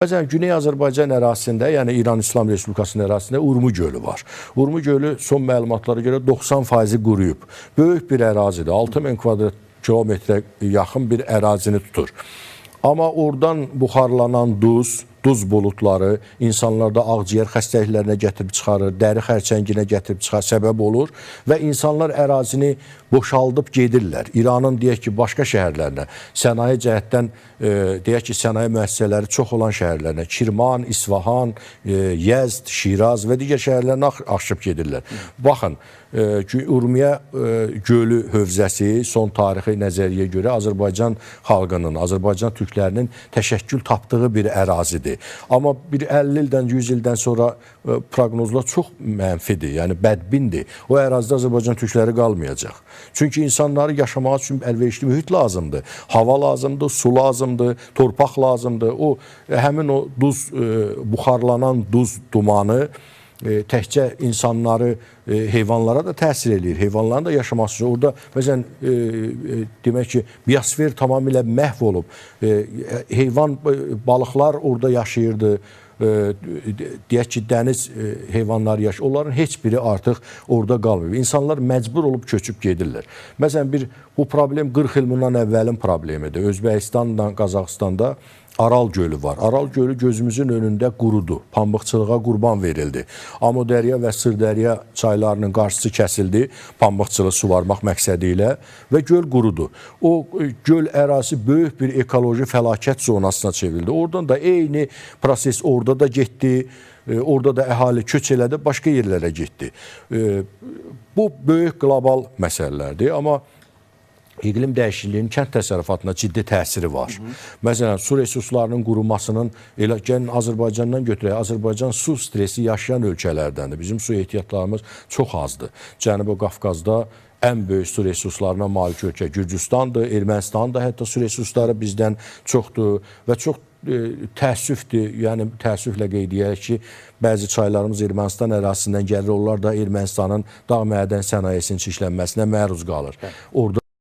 Məsələn, Güney Azərbaycan ərazisində, yəni İran İslam Respublikasının ərazisində Urmu gölü var. Urmu gölü son məlumatlara görə 90% quruyub. Böyük bir ərazidir. 6000 kvadrat kilometrə yaxın bir ərazini tutur. Amma oradan buxarlanan duz buludları insanlarda ağciyər xəstəliklərinə gətirib çıxarır, dəri xərçənginə gətirib çıxarır, səbəb olur və insanlar ərazini boşaldıb gedirlər. İranın, deyək ki, başqa şəhərlərinə, sənaye cəhətdən, deyək ki, sənaye müəssisələri çox olan şəhərlərinə, Kirman, İsfahan, Yezd, Şiraz və digər şəhərlərinə aşıb gedirlər. Baxın, Urmiya gölü hövzəsi son tarixi nəzəriyə görə Azərbaycan xalqının, Azərbaycan türklərinin təşəkkül tapdığı bir ərazidir. Amma bir 50 ildən, 100 ildən sonra proqnozlar çox mənfidir, yəni bədbindir. O ərazidə Azərbaycan türkləri qalmayacaq. Çünki insanları yaşamaq üçün əlverişli mühit lazımdır. Hava lazımdır, su lazımdır, torpaq lazımdır. Həmin o buxarlanan duz dumanı təkcə insanları, heyvanlara da təsir edir. Heyvanların da yaşaması üçün. Orada, məsələn, demək ki, biosfer tamamilə məhv olub. Heyvan, balıqlar orada yaşayırdı. Deyək ki, dəniz heyvanları yaşayır. Onların heç biri artıq orada qalmıyor. İnsanlar məcbur olub köçüb gedirlər. Məsələn, bu problem 40 il bundan əvvəlin problemidir. Özbəkistandan, Qazaxıstanda Aral gölü var. Aral gölü gözümüzün önündə qurudu. Pambıqçılığa qurban verildi. Amudərya və Sırdərya çaylarının qarşısı kəsildi pambıqçılığı suvarmaq məqsədi ilə və göl qurudu. O göl ərazisi böyük bir ekoloji fəlakət zonasına çevrildi. Oradan da eyni proses orada da getdi. Orada da əhali köç elədi, başqa yerlərə getdi. Bu böyük qlobal məsələlərdir, amma İqlim dəyişikliyinin kənd təsərrüfatına ciddi təsiri var. Məsələn, su resurslarının qurumasının, elə gəlin Azərbaycandan götürək, Azərbaycan su stresi yaşayan ölkələrdəndir. Bizim su ehtiyatlarımız çox azdır. Cənubi Qafqazda ən böyük su resurslarına malik ölkə Gürcüstandır, Ermənistanın da hətta su resursları bizdən çoxdur və çox təəssüfdür, yəni təəssüflə qeyd edək ki, bəzi çaylarımız Ermənistan ərazisindən gəlir, onlar da Ermənistanın dağ mədən sənayesinin çirklənməsinə məruz qalır. Orada